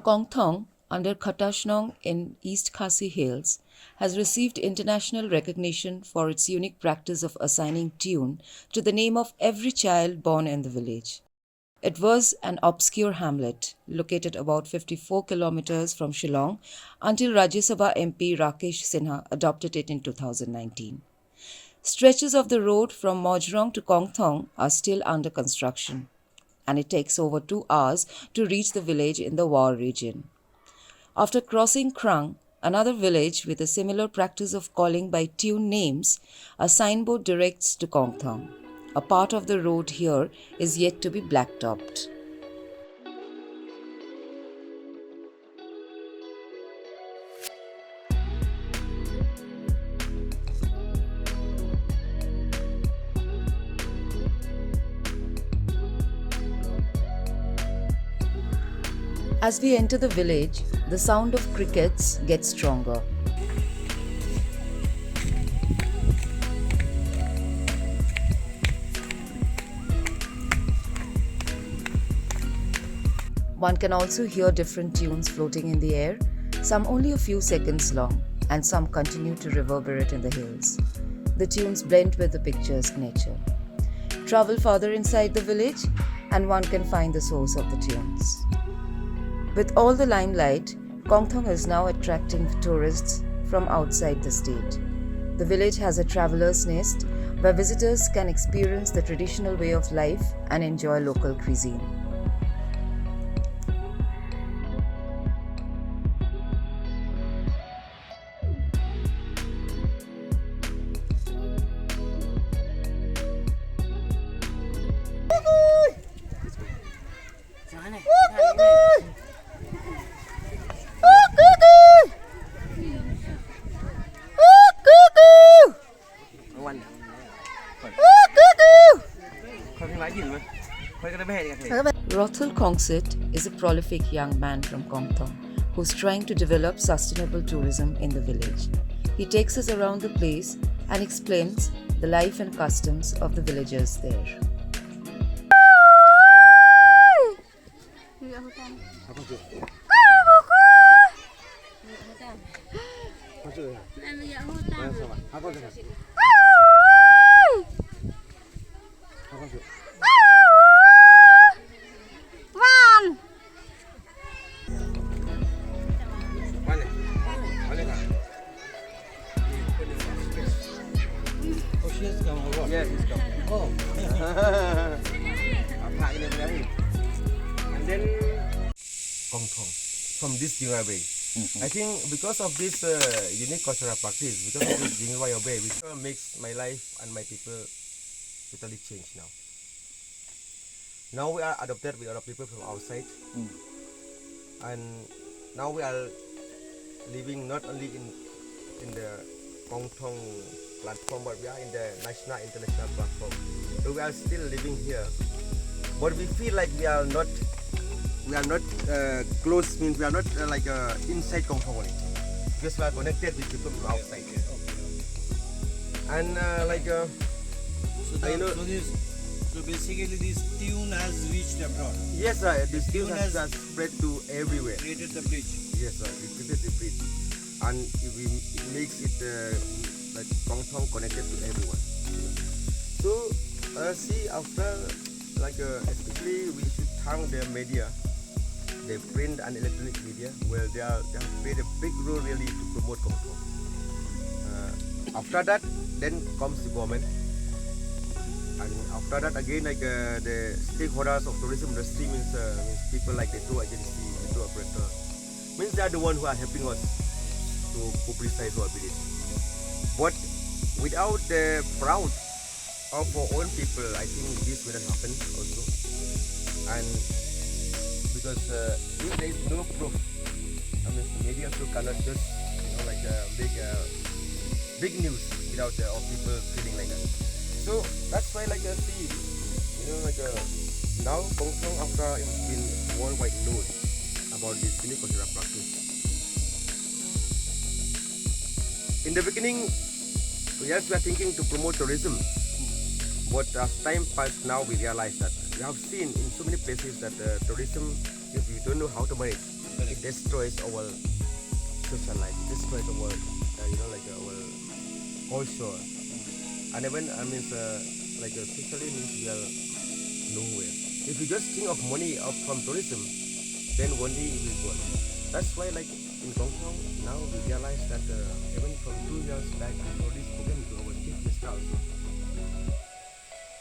Kongthong, under Khatashnong in East Khasi Hills, has received international recognition for its unique practice of assigning tune to the name of every child born in the village. It was an obscure hamlet located about 54 kilometers from Shillong until Rajya Sabha MP Rakesh Sinha adopted it in 2019. Stretches of the road from Mojrong to Kongthong are still under construction, and it takes over 2 hours to reach the village in the War region. After crossing Krang, another village with a similar practice of calling by tune names, a signboard directs to Kongthong. A part of the road here is yet to be blacktopped. As we enter the village, the sound of crickets gets stronger. One can also hear different tunes floating in the air, some only a few seconds long, and some continue to reverberate in the hills. The tunes blend with the picturesque nature. Travel further inside the village, and one can find the source of the tunes. With all the limelight, Kongthong is now attracting tourists from outside the state. The village has a traveller's nest where visitors can experience the traditional way of life and enjoy local cuisine. Rothell Khongsit is a prolific young man from Kongthong who's trying to develop sustainable tourism in the village. He takes us around the place and explains the life and customs of the villagers there. Yes, it's come. Oh. And then Kongthong from this Jingai Bay. I think because of this unique cultural practice, because of this Jingai Bay, which makes my life and my people totally change now. Now we are adopted with other people from outside, and now we are living not only in the Kongthong platform, but we are in the national international platform. So we are still living here, but we feel like we are not close. Means we are not inside Kongthong only, because we are connected with people from outside. And So basically this tune has reached abroad. Yes, sir. This tune has spread to everywhere. Created the bridge. Yes, sir. It created the bridge, and it makes it like Kongthong connected to everyone. So see, after especially we should thank the media, the print and electronic media. Well, they have played a big role really to promote Kongthong. After that, then comes the government, and after that again the stakeholders of tourism industry means people like the tour agency, the tour operator. Means they are the ones who are helping us to publicize our village. But without the proud of our own people, I think this will not happen also. And because if there is no proof, I mean, the media also cannot just big news without our people feeling like that. So that's why see, now Kongthong, after it's been worldwide known about this unique cultural practice. In the beginning, yes, we are thinking to promote tourism, but as time passed, now we realize that we have seen in so many places that tourism, if you don't know how to manage, it destroys our social life, it destroys our, our culture. And even, socially means we are nowhere. If you just think of money from tourism, then one day it will go. That's why, like in Kongthong, now we realize that even from 2 years back, I already spoken to our chief minister also.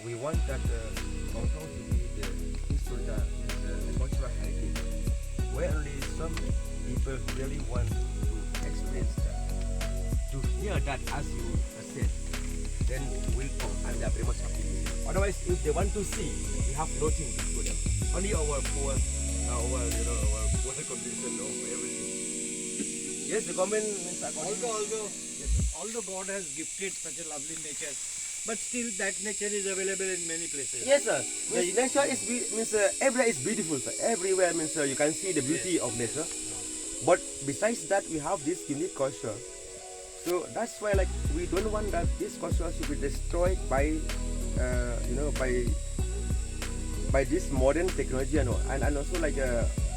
We want that Kongthong to be the historical, the cultural heritage, where only some people really want to experience that, to hear that, as you said, then will come and they are very much happy. Otherwise, if they want to see, we have nothing to show them. Only our poor, our water condition of everything. Yes, the government means Although God has gifted such a lovely nature, but still that nature is available in many places. yes, sir. Means nature is everywhere is beautiful, sir. Everywhere means you can see the beauty of nature. But besides that, we have this unique culture. So that's why, like, we don't want that this culture should be destroyed by, by this modern technology and also like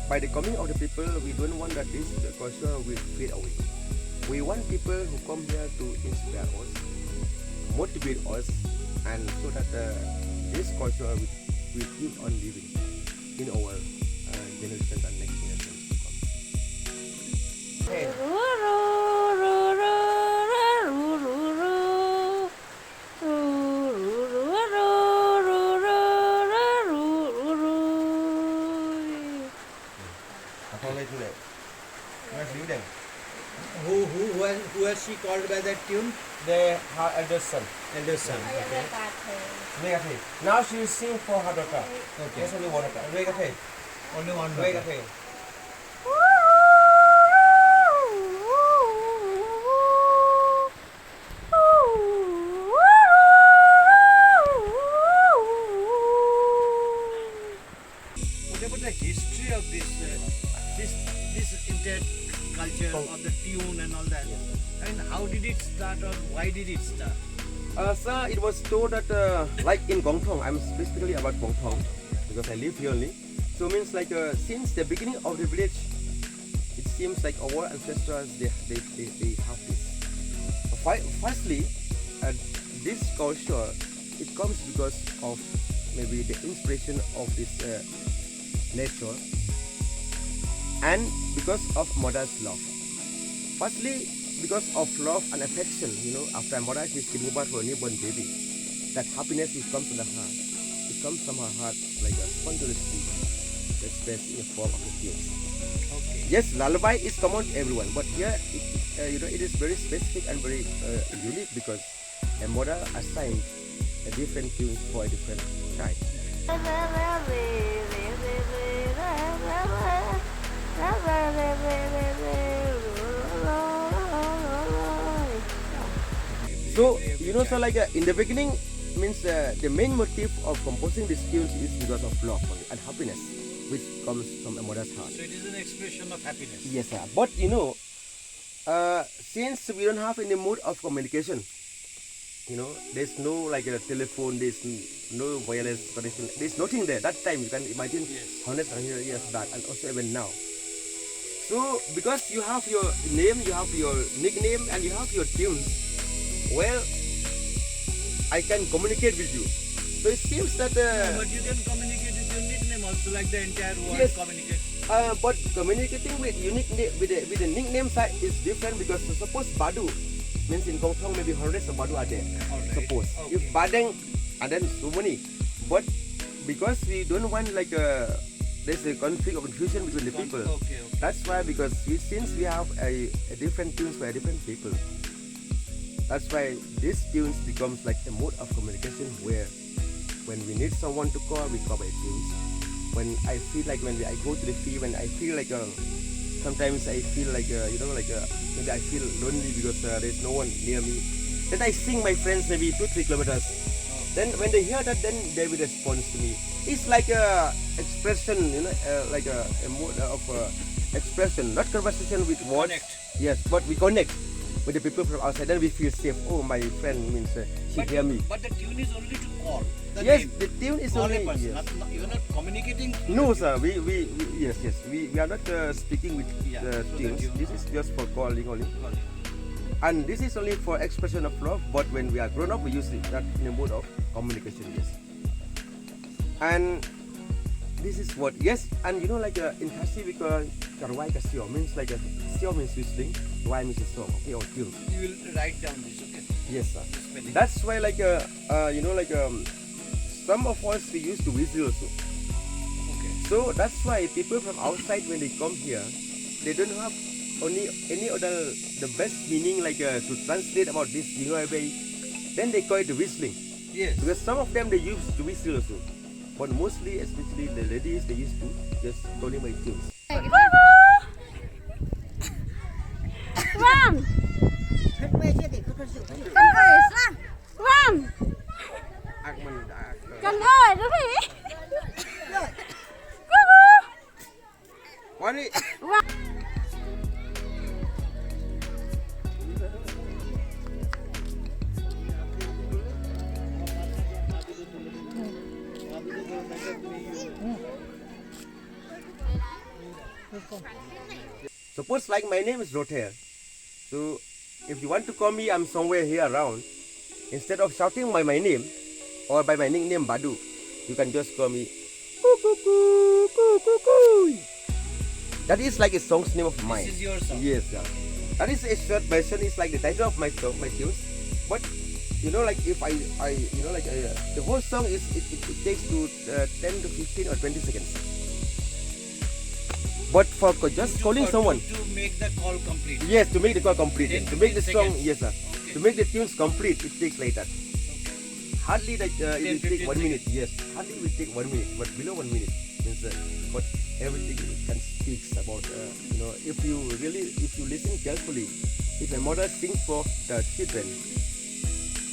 by the coming of the people. We don't want that this culture will fade away. We want people who come here to inspire us, motivate us, and so that this culture will keep on living in our generations and next generations to come. Hey. Who has she called by that tune? Her eldest son. Eldest son. Okay. Now she will sing for her daughter. Okay. There's only one daughter. Only one. What about the history of this entire culture of the tune and all that? I mean, how did it start or why did it start? Sir, it was told that like in Kongthong, I'm specifically about Kongthong because I live here only. So means like since the beginning of the village, it seems like our ancestors they have this. Firstly, this culture it comes because of maybe the inspiration of this nature and because of mother's love. Firstly, because of love and affection, after a mother is giving birth to a newborn baby, that happiness it comes from the heart. It comes from her heart like a spontaneously expressed in the form of the tunes. Okay. Yes, lullaby is common to everyone, but here it is very specific and very unique because a mother assigned a different tunes for a different child. So so like in the beginning means the main motive of composing these tunes is because of love and happiness, which comes from a mother's heart. So it is an expression of happiness. Yes, sir. But since we don't have any mode of communication, there's no like a telephone, there's no wireless connection, there's nothing there. That time you can imagine hundreds and hundreds of years back, and also even now. So because you have your name, you have your nickname, and you have your tunes, well, I can communicate with you. So it seems that. But you can communicate with your nickname also, like the entire world communicates. But communicating with unique with the nickname side is different because suppose Badu means in Kongthong maybe hundreds of Badu are there. Alright. Suppose if Badeng and then so many, but because we don't want like there's a conflict of confusion between the people. Okay. That's why because since we have a different tunes for a different people. That's why these tunes becomes like a mode of communication where when we need someone to call, we call by tunes. When I feel like when I go to the field, when I feel like sometimes I feel like maybe I feel lonely because there's no one near me. Then I sing my friends maybe 2-3 kilometers. Then when they hear that, then they will respond to me. It's like a expression, like a mode of expression, not conversation with words. Connect. Yes, but we connect. with the people from outside, then we feel safe. Oh, my friend means she hear me. But the tune is only to call. The Yes, name. the tune is Call only. a person. Yes. You're not communicating. No, sir. Yes. We are not speaking with Yeah, so the tunes. tune, This is just for calling only. And this is only for expression of love. But when we are grown up, we use that in a mode of communication. Yes. And this is what, yes, and you know, like in Khasi we call karwai kasio, means like sio means whistling, wai means a song, okay, or tune. You will write down this, okay? Yes, sir. Spelling. That's why like you know, like some of us we used to whistle also. Okay. So that's why people from outside when they come here, they don't have only any other the best meaning like to translate about this Bay. Then they call it whistling. Yes. Because some of them they used to whistle also. But mostly, especially the ladies, they used to just calling by tunes. Vâng. Con ơi sao? Vâng. Con ơi, đúng rồi. Wani. Suppose like my name is Rothell. So if you want to call me, I'm somewhere here around. Instead of shouting by my name or by my nickname Badu, you can just call me Coo Coo Coo Coo Coo Coo. That is like a song's name of mine. This is your song. Yes, yeah. That is a short version. It's like the title of my song, my tunes. But you know, like if I you know, like the whole song is it takes to 10 to 15 or 20 seconds. But for just calling someone, To make the call complete. yes, to make the call complete, 10 to make the 15 song, seconds. yes, sir. Okay. To make the tunes complete, it takes like that. Hardly like it 10, will take 15 1 minute. Yes, hardly will take 1 minute, but below 1 minute means but everything it can speak about. You know, if you listen carefully, if a mother sings for the children,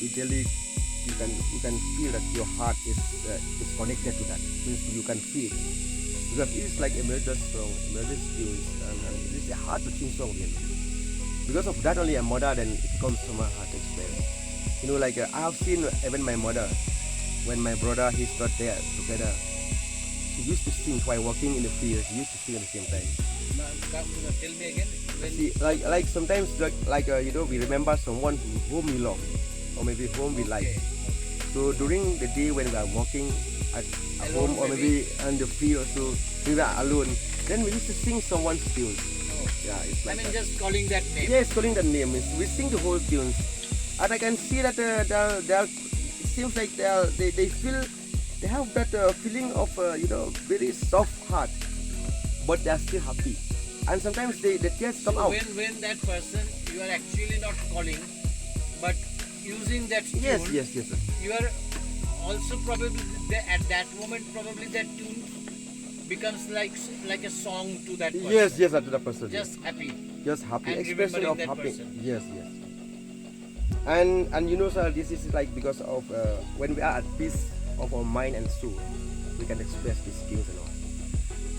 it really you can feel that your heart is connected to that. Means you can feel. Because it is like a melodious song, melodious tunes, and it is a hard to sing song really. Because of that only a mother, then it comes from my heart to express. You know, like I have seen even my mother, when my brother he's not there together, he used to sing while walking in the field. He used to sing at the same time. Tell me again. When See, like sometimes like you know, we remember someone whom we love, or maybe whom we like. So during the day when we are walking at Alone home or maybe on the field or so, we were alone, then we used to sing someone's tunes. Yeah, it's I like mean, that. just calling that name. Yes, calling the name is we sing the whole tunes, and I can see that it seems like they feel they have that feeling of you know, very soft heart, but they are still happy, and sometimes the tears come out. When that person you are actually not calling, but using that tune, Yes, sir. you are also probably at that moment probably that tune becomes like a song to that person. Yes, to the person. Just happy. Just happy, And expression of remembering that happy. person. Yes. And you know, sir, this is like because of when we are at peace of our mind and soul, we can express these skills and all.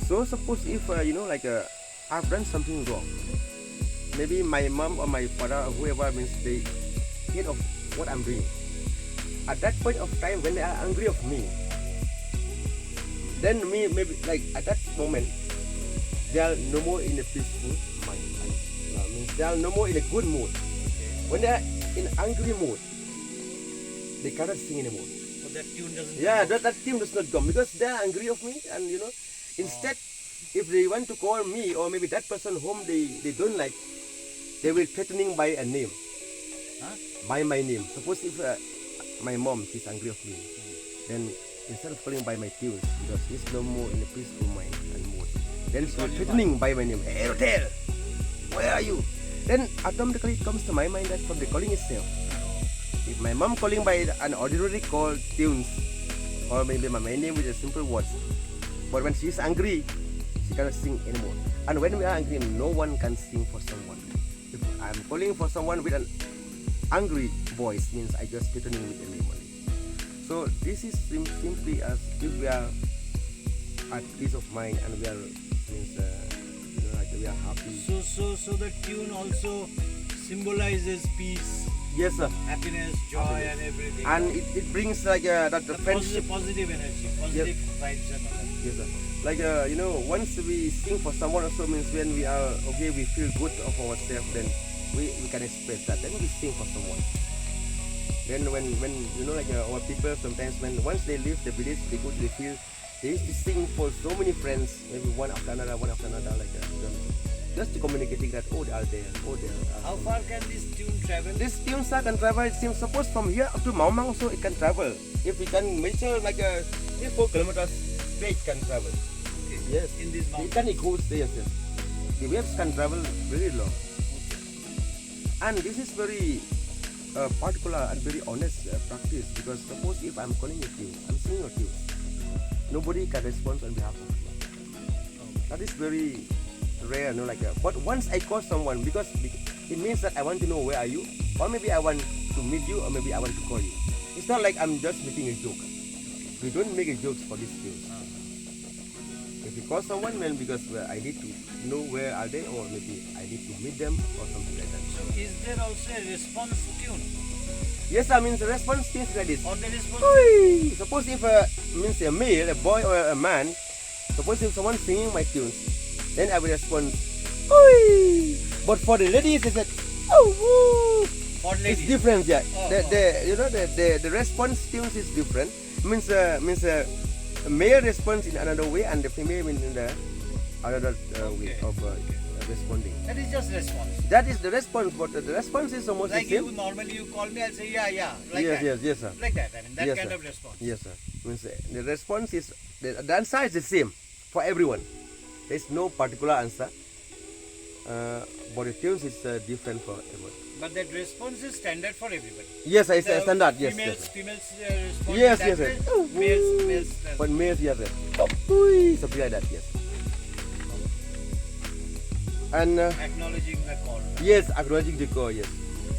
So suppose if you know, like I've done something wrong, maybe my mom or my father or whoever means they hate of what I'm doing. At that point of time when they are angry of me, then me maybe like at that moment they are no more in a peaceful mind. Means they are no more in a good mood. When they are in angry mood, they cannot sing anymore. So that tune doesn't. Yeah, that team does not come because they are angry of me, and you know, instead, if they want to call me or maybe that person whom they don't like, they will threatening by a name, by my name. Suppose if my mom is angry of me, then instead of calling by my tunes, because he's no more in a peaceful mind and mood, then she will threatening by my name. Hey, Rothell, where are you? Then automatically it comes to my mind that from the calling itself. If my mom calling by an ordinary call tunes, or maybe my name with a simple words, but when she is angry, she cannot sing anymore. And when we are angry, no one can sing for someone. If I'm calling for someone with an angry voice, means I just threatening with a name only. So this is simply as if we are at peace of mind and we are means you know, like we are happy. So the tune also symbolizes peace, Yes, sir. happiness, joy, and everything. And it brings like that the friendship. positive energy, positive vibes and all that. Yes, sir. Like once we sing for someone also means when we are okay, we feel good of ourselves, then we can express that. Then we sing for someone. Then when our people sometimes when once they leave the village, they go to the field, they used to sing for so many friends, maybe one after another, like that. Just to communicating that they are there, they are. How far can this tune travel? This tune sir can travel. It seems suppose from here up to Maumang also it can travel. If we can measure like 4 kilometers, straight can travel. Okay. Yes. In this It mountain. can go there. Yes. The waves can travel very long. And this is very particular and very honest practice because suppose if I'm calling a tune, I'm singing a tune, nobody can respond on behalf of me. That is very rare, but once I call someone because it means that I want to know where are you, or maybe I want to meet you, or maybe I want to call you. It's not like I'm just making a joke. We don't make a jokes for this tune. If you call someone, then because I need to know where are they, or maybe I need to meet them or something like that. So is there also a response tune? Yes, I mean the response things like this. Or the response Oi! Suppose if means a male, a boy or a man, suppose if someone singing my tunes, then I will respond, Oi! But for the ladies, it's like, oh, woo! for It's ladies? different, yeah. Oh, The response tunes is different. Means a male responds in another way, and the female in the another way Okay. of responding. That is just response. That is the response, but the response is almost Like the same. you normally you call me, I'll say yeah, like Yes, that. yes, sir. Like that. I mean that Yes, kind sir. of response. Yes, sir. Means the response is the answer is the same for everyone. There is no particular answer. But the tunes is different for everyone. But that response is standard for everybody. Yes, it's The a standard. Yes, Females, yes. females respond Yes, that yes, way. yes. Males. But males, yes, yes. Oi, something like that. Yes. And Acknowledging the call. yes, acknowledging the call. Yes.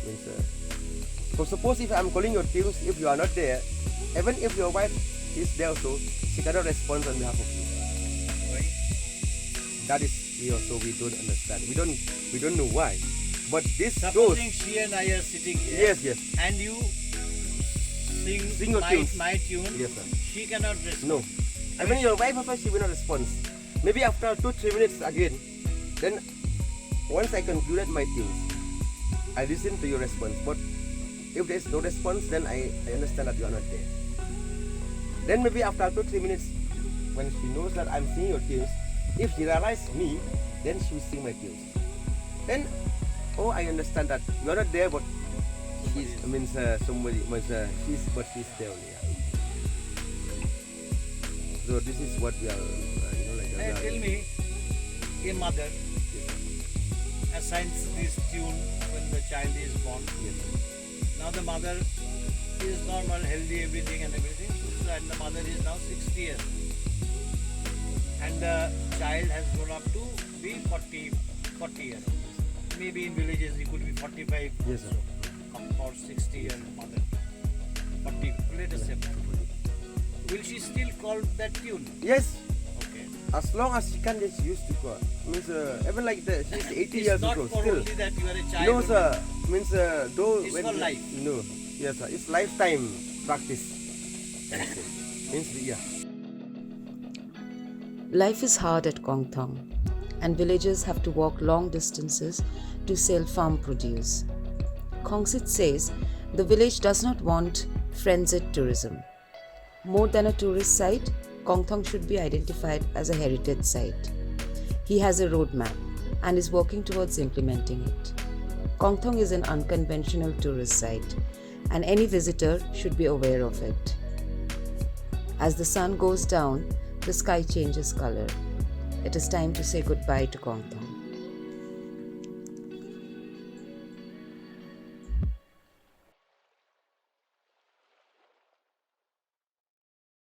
Means, so suppose if I'm calling your tunes, if you are not there, even if your wife is there also, she cannot respond on behalf of you. Right? That is also we don't understand. We don't know why. But this goes. Supposing she and I are sitting here. Yes, yes. And you Sing your tunes. my tune. Yes, sir. She cannot respond. No. I mean your wife also she will not respond. Maybe after 2-3 minutes again, then once I concluded my tunes, I listen to your response. But if there is no response, then I understand that you are not there. Then maybe after 2-3 minutes, when she knows that I'm singing your tunes, if she realizes me, then she will sing my tunes. Then, I understand that you are not there, but she's somebody she's there only. Yeah. So this is what we are, Tell me, a mother assigns this tune when the child is born. Yes. Now the mother is normal, healthy, everything, and the mother is now 60 years. And the child has grown up to be 40 years. Maybe in villages it could be 45 Yes, sir. or 60 year mother. 40, let us say. Will she still call that tune? Yes. Okay. As long as she can get used to God. Means even like she's 80 It's years not ago for still. only that you are a child. No only. sir. Means though It's when for life. No. Yes sir. It's lifetime practice. Means yeah. Life is hard at Kongthong, and villagers have to walk long distances to sell farm produce. Khongsit says the village does not want frenzied tourism. More than a tourist site, Kongthong should be identified as a heritage site. He has a roadmap and is working towards implementing it. Kongthong is an unconventional tourist site, and any visitor should be aware of it. As the sun goes down, the sky changes color. It is time to say goodbye to Kongthong.